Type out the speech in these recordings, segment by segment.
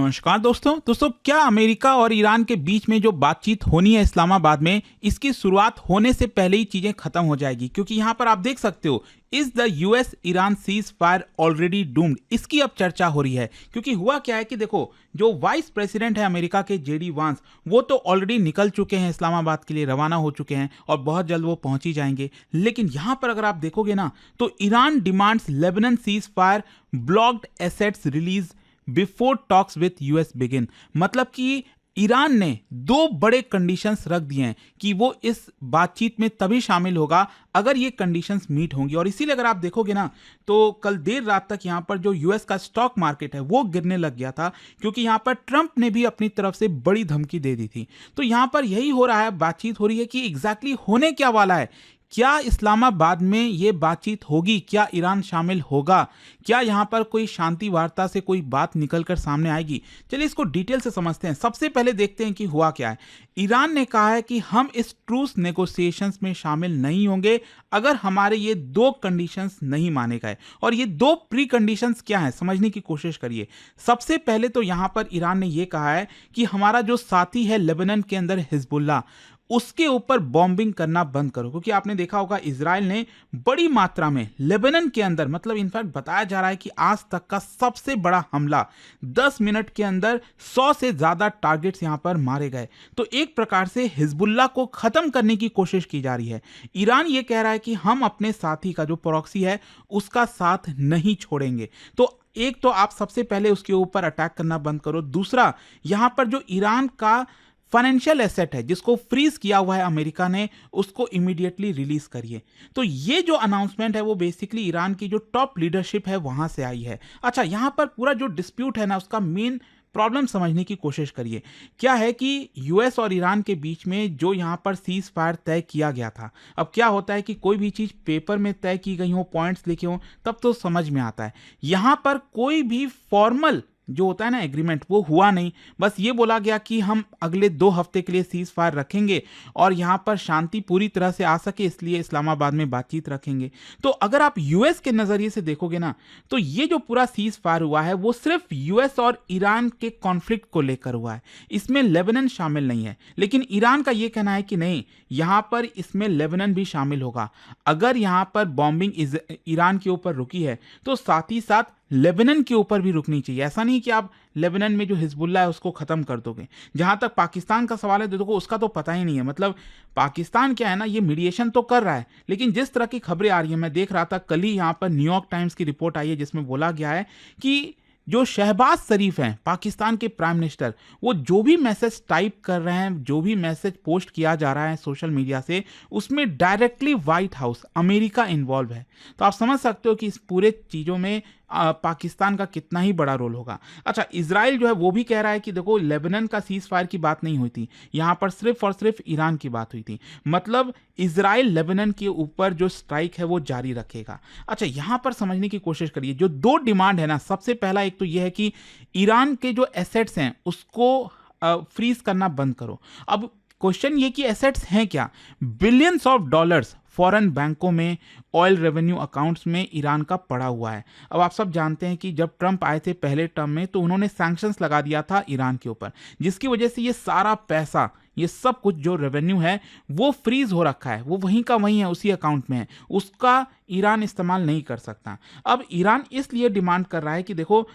नमस्कार दोस्तों क्या अमेरिका और ईरान के बीच में जो बातचीत होनी है इस्लामाबाद में, इसकी शुरुआत होने से पहले ही चीजें खत्म हो जाएगी। क्योंकि यहां पर आप देख सकते हो, is the US Iran cease fire already doomed, इसकी अब चर्चा हो रही है। क्योंकि हुआ क्या है कि देखो, जो वाइस प्रेसिडेंट है अमेरिका के जेडी वांस, वो तो ऑलरेडी निकल चुके हैं, इस्लामाबाद के लिए रवाना हो चुके हैं और बहुत जल्द वो पहुंच ही जाएंगे। लेकिन यहां पर अगर आप देखोगे ना, तो Iran demands Lebanon cease fire, blocked assets release before talks with US begin. मतलब कि ईरान ने दो बड़े कंडीशंस रख दिए हैं कि वो इस बातचीत में तभी शामिल होगा अगर ये कंडीशंस मीट होंगी। और इसीलिए अगर आप देखोगे ना, तो कल देर रात तक यहां पर जो यूएस का स्टॉक मार्केट है वो गिरने लग गया था, क्योंकि यहां पर ट्रंप ने भी अपनी तरफ से बड़ी धमकी दे दी थी। तो यहां पर यही हो रहा है, बातचीत हो रही है कि एग्जैक्टली होने क्या वाला है। क्या इस्लामाबाद में ये बातचीत होगी? क्या ईरान शामिल होगा? क्या यहां पर कोई शांति वार्ता से कोई बात निकलकर सामने आएगी? चलिए इसको डिटेल से समझते हैं। सबसे पहले देखते हैं कि हुआ क्या है। ईरान ने कहा है कि हम इस ट्रूस नेगोशिएशंस में शामिल नहीं होंगे अगर हमारे ये दो कंडीशंस नहीं माने गए। और ये दो प्री कंडीशंस क्या हैं, समझने की कोशिश करिए। सबसे पहले तो यहां पर ईरान ने यह कहा है कि हमारा जो साथी है लेबनान के अंदर हिजबुल्लाह, उसके ऊपर बॉम्बिंग करना बंद करो। क्योंकि आपने देखा होगा, इजराइल ने बड़ी मात्रा में लेबनान के अंदर, मतलब इनफैक्ट बताया जा रहा है कि आज तक का सबसे बड़ा हमला, 10 मिनट के अंदर 100 से ज्यादा टारगेट्स यहां पर मारे गए। तो एक प्रकार से हिजबुल्लाह को खत्म करने की कोशिश की जा रही है। ईरान ये कह रहा है कि हम अपने साथी का जो प्रॉक्सी है उसका साथ नहीं छोड़ेंगे। तो एक तो आप सबसे पहले उसके ऊपर अटैक करना बंद करो। दूसरा, यहां पर जो ईरान का फाइनेंशियल एसेट है जिसको फ्रीज किया हुआ है अमेरिका ने, उसको इमीडिएटली रिलीज करिए। तो ये जो अनाउंसमेंट है वो बेसिकली ईरान की जो टॉप लीडरशिप है वहां से आई है। अच्छा, यहां पर पूरा जो डिस्प्यूट है ना, उसका मेन प्रॉब्लम समझने की कोशिश करिए। क्या है कि यूएस और ईरान के बीच में जो यहां पर सीज फायर तय किया गया था, अब क्या होता है कि कोई भी चीज पेपर में तय की गई हो, पॉइंट्स लिखे हो, तब तो समझ में आता है। यहां पर कोई भी फॉर्मल जो होता है ना एग्रीमेंट, वो हुआ नहीं। बस ये बोला गया कि हम अगले 2 हफ्ते के लिए सीज फायर रखेंगे और यहां पर शांति पूरी तरह से आ सके, इसलिए इस्लामाबाद में बातचीत रखेंगे। तो अगर आप यूएस के नजरिए से देखोगे ना, तो ये जो पूरा सीज फायर हुआ है वो सिर्फ यूएस और ईरान के कॉन्फ्लिक्ट को लेकर हुआ है, इसमें लेबनान शामिल नहीं है। लेकिन ईरान का ये कहना है कि नहीं, यहां पर इसमें लेबनान भी शामिल होगा। अगर यहां पर बॉम्बिंग ईरान के ऊपर रुकी है तो साथ ही साथ लेबनान के ऊपर भी रुकनी चाहिए। ऐसा नहीं कि आप लेबनान में जो हिजबुल्लाह है उसको खत्म कर दोगे। जहां तक पाकिस्तान का सवाल है, देखो उसका तो पता ही नहीं है। मतलब पाकिस्तान क्या है ना, ये मीडिएशन तो कर रहा है, लेकिन जिस तरह की खबरें आ रही है, मैं देख रहा था कल ही यहां पर न्यूयॉर्क टाइम्स की रिपोर्ट आई है जिसमें बोला गया है कि जो शहबाज शरीफ हैं पाकिस्तान के प्राइम मिनिस्टर, वो जो भी मैसेज टाइप कर रहे हैं, जो भी मैसेज पोस्ट किया जा रहा है सोशल मीडिया से, उसमें directly white house America involve है। तो आप समझ सकते हो कि इस पूरे चीज़ों में पाकिस्तान का कितना ही बड़ा रोल होगा। अच्छा, इजराइल जो है वो भी कह रहा है कि देखो, लेबनान का सीज फायर की बात नहीं हुई थी, यहां पर सिर्फ और सिर्फ ईरान की बात हुई थी। मतलब इजराइल लेबनान के ऊपर जो स्ट्राइक है वो जारी रखेगा। अच्छा, यहां पर समझने की कोशिश करिए, जो दो डिमांड है ना, सबसे पहला एक तो यह है कि ईरान के जो एसेट्स हैं उसको फ्रीज करना बंद करो। अब क्वेश्चन ये कि एसेट्स हैं क्या? बिलियंस ऑफ डॉलर्स फॉरेन बैंकों में, ऑयल रेवेन्यू अकाउंट्स में ईरान का पड़ा हुआ है। अब आप सब जानते हैं कि जब ट्रंप आए थे पहले टर्म में, तो उन्होंने सैंक्शंस लगा दिया था ईरान के ऊपर, जिसकी वजह से ये सारा पैसा, ये सब कुछ जो रेवेन्यू है वो फ्रीज हो रखा है, वो वहीं का वहीं है, उसी अकाउंट में है, उसका ईरान इस्तेमाल नहीं कर सकता। अब ईरान इसलिए डिमांड कर रहा है कि देखो,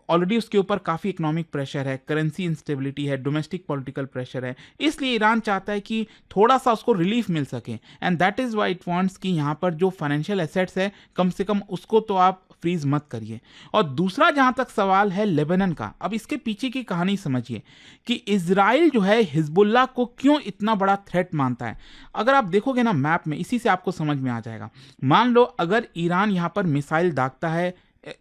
ऑलरेडी उसके ऊपर काफ़ी इकोनॉमिक प्रेशर है, करेंसी इंस्टेबिलिटी है, डोमेस्टिक पॉलिटिकल प्रेशर है, इसलिए ईरान चाहता है कि थोड़ा सा उसको रिलीफ मिल सके। And that is why it wants कि यहाँ पर जो फाइनेंशियल एसेट्स है, कम से कम उसको तो आप फ्रीज मत करिए। और दूसरा जहाँ तक सवाल है लेबनान का, अब इसके पीछे की कहानी समझिए कि इजराइल जो है हिजबुल्लाह को क्यों इतना बड़ा थ्रेट मानता है। अगर आप देखोगे ना मैप में, इसी से आपको समझ में आ जाएगा। मान लो अगर ईरान यहाँ पर मिसाइल दागता है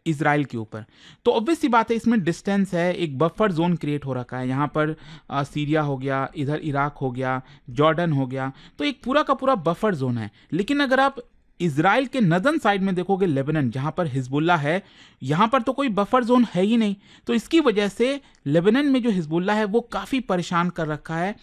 इजराइल के ऊपर, तो ऑब्वियस सी बात है, इसमें डिस्टेंस है, एक बफर जोन क्रिएट हो रखा है। यहाँ पर सीरिया हो गया, इधर इराक हो गया, जॉर्डन हो गया, तो एक पूरा का पूरा बफर जोन है। लेकिन अगर आप इजराइल के नदर्न साइड में देखोगे, लेबनान जहां पर हिजबुल्लाह है, यहां पर तो कोई बफर जोन है ही नहीं। तो इसकी वजह से लेबनान में जो हिजबुल्लाह है वो काफ़ी परेशान कर रखा है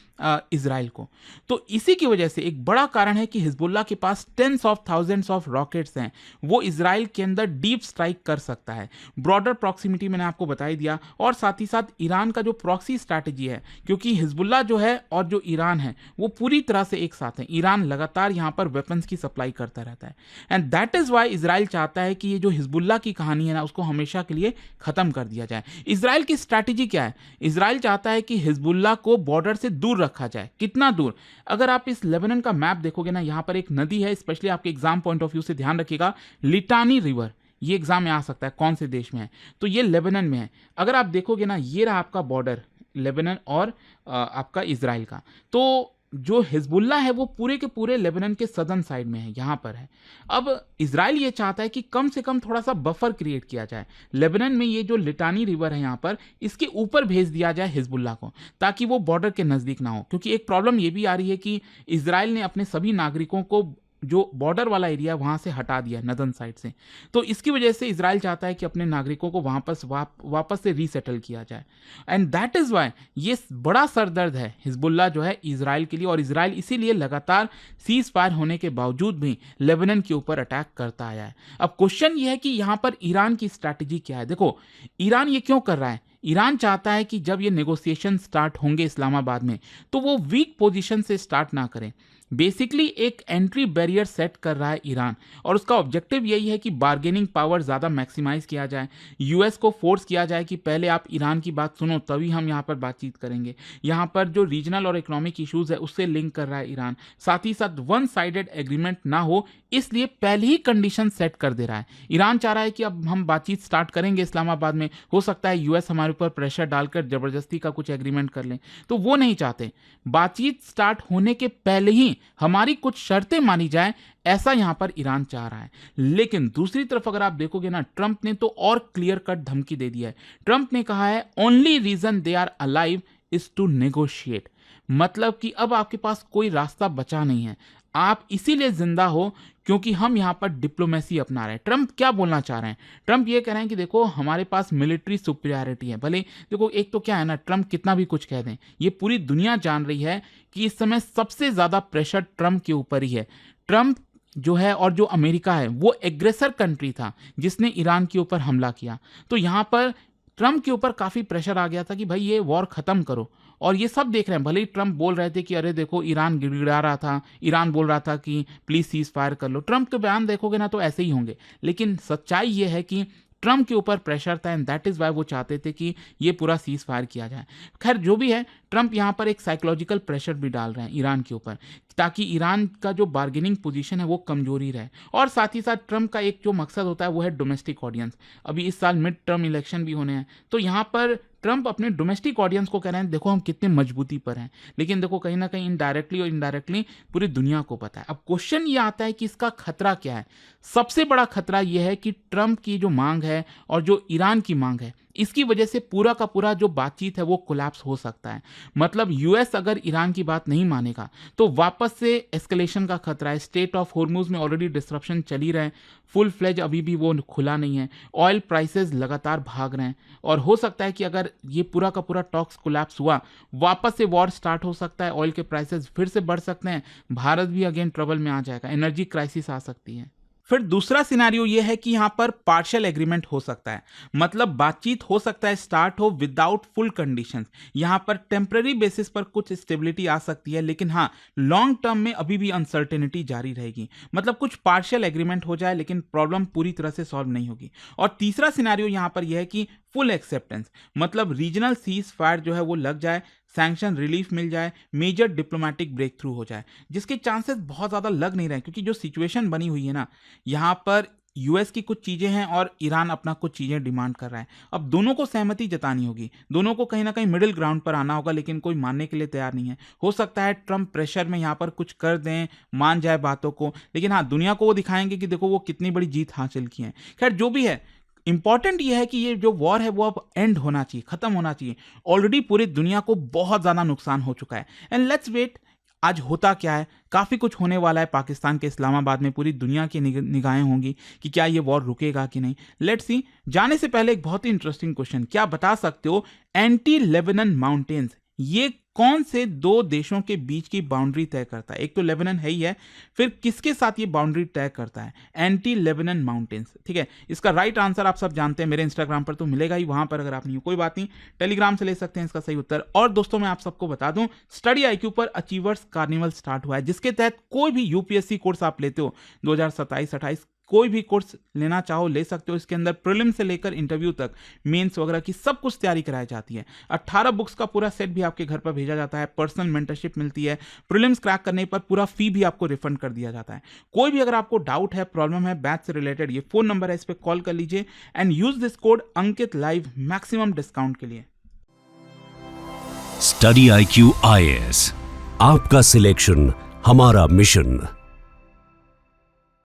इजराइल को। तो इसी की वजह से एक बड़ा कारण है कि हिजबुल्लाह के पास tens of thousands of rockets हैं, वो इजराइल के अंदर डीप स्ट्राइक कर सकता है। ब्रॉडर प्रॉक्सिमिटी मैंने आपको बता ही दिया, और साथ ही साथ ईरान का जो प्रॉक्सी स्ट्रैटेजी है, क्योंकि हिजबुल्लाह जो है और जो ईरान है वो पूरी तरह से एक साथ है। ईरान लगातार यहाँ पर वेपन्स की सप्लाई करता रहता है, and that is why Israel चाहता है कि ये जो हिजबुल्लाह की कहानी है ना, उसको हमेशा के लिए खत्म कर दिया जाए। इजराइल की स्ट्रैटेजी क्या है? इजराइल चाहता है कि हिजबुल्लाह को बॉर्डर से दूर रखा जाए। कितना दूर? अगर आप इस लेबनान का मैप देखोगे ना, यहाँ पर एक नदी है, स्पेशली आपके एग्जाम पॉइंट ऑफ व्यू से ध्यान रखिएगा, लिटानी रिवर। ये एग्जाम में आ सकता है कौन से देश में है, तो ये लेबनान में है। अगर आप देखोगे ना, ये रहा आपका बॉर्डर लेबनान और आपका इजराइल का। तो जो हिजबुल्लाह है वो पूरे के पूरे लेबनान के सदर्न साइड में है, यहाँ पर है। अब इजराइल ये चाहता है कि कम से कम थोड़ा सा बफर क्रिएट किया जाए लेबनान में। ये जो लिटानी रिवर है यहाँ पर, इसके ऊपर भेज दिया जाए हिजबुल्लाह को, ताकि वो बॉर्डर के नज़दीक ना हो। क्योंकि एक प्रॉब्लम ये भी आ रही है कि इजराइल ने अपने सभी नागरिकों को जो बॉर्डर वाला एरिया वहाँ से हटा दिया नदन साइड से। तो इसकी वजह से इजराइल चाहता है कि अपने नागरिकों को वापस से रीसेटल किया जाए, एंड दैट इज़ वाई ये बड़ा सरदर्द है हिजबुल्लाह जो है इजराइल के लिए। और इजराइल इसीलिए लगातार सीज फायर होने के बावजूद भी लेबनान के ऊपर अटैक करता आया है। अब क्वेश्चन ये है कि यहाँ पर ईरान की स्ट्रैटेजी क्या है? देखो, ईरान ये क्यों कर रहा है? ईरान चाहता है कि जब ये नेगोशिएशन स्टार्ट होंगे इस्लामाबाद में, तो वो वीक पोजीशन से स्टार्ट ना करें। बेसिकली एक एंट्री बैरियर सेट कर रहा है ईरान, और उसका ऑब्जेक्टिव यही है कि बार्गेनिंग पावर ज़्यादा मैक्सिमाइज किया जाए। यूएस को फोर्स किया जाए कि पहले आप ईरान की बात सुनो, तभी हम यहाँ पर बातचीत करेंगे। यहाँ पर जो रीजनल और इकोनॉमिक इश्यूज है उससे लिंक कर रहा है ईरान। साथ ही साथ वन साइडेड एग्रीमेंट ना हो, इसलिए पहले ही कंडीशन सेट कर दे रहा है। ईरान चाह रहा है कि अब हम बातचीत स्टार्ट करेंगे इस्लामाबाद में, हो सकता है यूएस हमारे ऊपर प्रेशर डालकर जबरदस्ती का कुछ एग्रीमेंट कर लें, तो वो नहीं चाहते। बातचीत स्टार्ट होने के पहले ही हमारी कुछ शर्तें मानी जाए, ऐसा यहां पर ईरान चाह रहा है। लेकिन दूसरी तरफ अगर आप देखोगे ना, ट्रंप ने तो और क्लियर कट धमकी दे दिया है। ट्रंप ने कहा है only reason they are alive is to negotiate. मतलब कि अब आपके पास कोई रास्ता बचा नहीं है, आप इसीलिए जिंदा हो क्योंकि हम यहां पर डिप्लोमेसी अपना रहे हैं। ट्रंप क्या बोलना चाह रहे हैं? ट्रंप ये कह रहे हैं कि देखो, हमारे पास मिलिट्री सुपीरियरिटी है। भले देखो, एक तो क्या है ना, ट्रंप कितना भी कुछ कह दें, ये पूरी दुनिया जान रही है कि इस समय सबसे ज्यादा प्रेशर ट्रंप के ऊपर ही है। ट्रंप जो है और जो अमेरिका है वो एग्रेसर कंट्री था जिसने ईरान के ऊपर हमला किया। तो यहाँ पर ट्रंप के ऊपर काफी प्रेशर आ गया था कि भाई ये वॉर खत्म करो, और ये सब देख रहे हैं। भले ही ट्रंप बोल रहे थे कि अरे देखो, ईरान गिड़गिड़ा रहा था, ईरान बोल रहा था कि प्लीज सीज फायर कर लो। ट्रंप के बयान देखोगे ना तो ऐसे ही होंगे, लेकिन सच्चाई ये है कि ट्रंप के ऊपर प्रेशर था, एंड दैट इज वाई वो चाहते थे कि ये पूरा सीज फायर किया जाए। खैर जो भी है, ट्रंप यहाँ पर एक साइकोलॉजिकल प्रेशर भी डाल रहे हैं ईरान के ऊपर, ताकि ईरान का जो बार्गेनिंग पोजीशन है वो कमजोरी रहे। और साथ ही साथ ट्रंप का एक जो मकसद होता है वो है डोमेस्टिक ऑडियंस। अभी इस साल मिड टर्म इलेक्शन भी होने हैं, तो यहाँ पर ट्रंप अपने डोमेस्टिक ऑडियंस को कह रहे हैं देखो हम कितने मजबूती पर हैं। लेकिन देखो, कहीं ना कहीं इनडायरेक्टली पूरी दुनिया को पता है। अब क्वेश्चन ये आता है कि इसका खतरा क्या है? सबसे बड़ा खतरा यह है कि ट्रंप की जो मांग है और जो ईरान की मांग है, इसकी वजह से पूरा का पूरा जो बातचीत है वो कोलैप्स हो सकता है। मतलब यूएस अगर ईरान की बात नहीं मानेगा तो वापस से एस्केलेशन का खतरा है। स्टेट ऑफ हॉर्मुज में ऑलरेडी डिस्ट्रप्शन चल ही रहे हैं, फुल फ्लेज अभी भी वो खुला नहीं है। ऑयल प्राइसेस लगातार भाग रहे हैं, और हो सकता है कि अगर ये पूरा का पूरा टॉक्स कोलैप्स हुआ, वापस से वॉर स्टार्ट हो सकता है, ऑयल के प्राइसेस फिर से बढ़ सकते हैं, भारत भी अगेन ट्रबल में आ जाएगा, एनर्जी क्राइसिस आ सकती है। फिर दूसरा सिनेरियो ये है कि यहां पर पार्शियल एग्रीमेंट हो सकता है, मतलब बातचीत हो सकता है स्टार्ट हो विदाउट फुल कंडीशंस। यहां पर टेम्पररी बेसिस पर कुछ स्टेबिलिटी आ सकती है, लेकिन हाँ, लॉन्ग टर्म में अभी भी अनसर्टेनिटी जारी रहेगी। मतलब कुछ पार्शियल एग्रीमेंट हो जाए लेकिन प्रॉब्लम पूरी तरह से सॉल्व नहीं होगी। और तीसरा सिनेरियो यहां पर यह है कि फुल एक्सेप्टेंस, मतलब रीजनल सीज फायर जो है वो लग जाए, सैंक्शन रिलीफ मिल जाए, मेजर डिप्लोमेटिक ब्रेक थ्रू हो जाए, जिसके चांसेस बहुत ज़्यादा लग नहीं रहे, क्योंकि जो सिचुएशन बनी हुई है ना, यहाँ पर यूएस की कुछ चीज़ें हैं और ईरान अपना कुछ चीज़ें डिमांड कर रहा है। अब दोनों को सहमति जतानी होगी, दोनों को कहीं ना कहीं मिडिल ग्राउंड पर आना होगा, लेकिन कोई मानने के लिए तैयार नहीं है। हो सकता है ट्रंप प्रेशर में यहाँ पर कुछ कर दें, मान जाए बातों को, लेकिन हाँ, दुनिया को वो दिखाएंगे कि देखो वो कितनी बड़ी जीत हासिल की है। खैर जो भी है, इंपॉर्टेंट ये है कि ये जो वॉर है वो अब एंड होना चाहिए, खत्म होना चाहिए। ऑलरेडी पूरी दुनिया को बहुत ज्यादा नुकसान हो चुका है, एंड लेट्स वेट आज होता क्या है, काफ़ी कुछ होने वाला है पाकिस्तान के इस्लामाबाद में, पूरी दुनिया की निगाहें होंगी कि क्या ये वॉर रुकेगा कि नहीं। Let's see. जाने से पहले एक बहुत ही इंटरेस्टिंग क्वेश्चन, क्या बता सकते हो एंटी लेबनान माउंटेन्स ये कौन से दो देशों के बीच की बाउंड्री तय करता है? एक तो लेबनान है ही है, फिर किसके साथ ये बाउंड्री तय करता है? एंटी लेबनान माउंटेन्स, ठीक है। इसका राइट आंसर आप सब जानते हैं, मेरे इंस्टाग्राम पर तो मिलेगा ही, वहां पर अगर आप नहीं हो कोई बात नहीं, टेलीग्राम से ले सकते हैं इसका सही उत्तर। और दोस्तों मैं आप सबको बता दूं, स्टडी आईक्यू पर अचीवर्स कार्निवल स्टार्ट हुआ है, जिसके तहत कोई भी यूपीएससी कोर्स आप लेते हो 2027-28 कोई भी कोर्स लेना चाहो ले सकते हो। इसके अंदर प्रीलिम से लेकर इंटरव्यू तक, मेंस वगैरह की सब कुछ तैयारी कराई जाती है। 18 बुक्स का पूरा सेट भी आपके घर पर भेजा जाता है, पर्सनल मेंटरशिप मिलती है, प्रीलिम्स क्रैक करने पर पूरा फी भी आपको रिफंड कर दिया जाता है। कोई भी अगर आपको डाउट है, प्रॉब्लम है बैच से रिलेटेड, ये फोन नंबर है, इस पर कॉल कर लीजिए and use this code Ankit live maximum discount के लिए। स्टडी IQ IAS, आपका सिलेक्शन हमारा मिशन।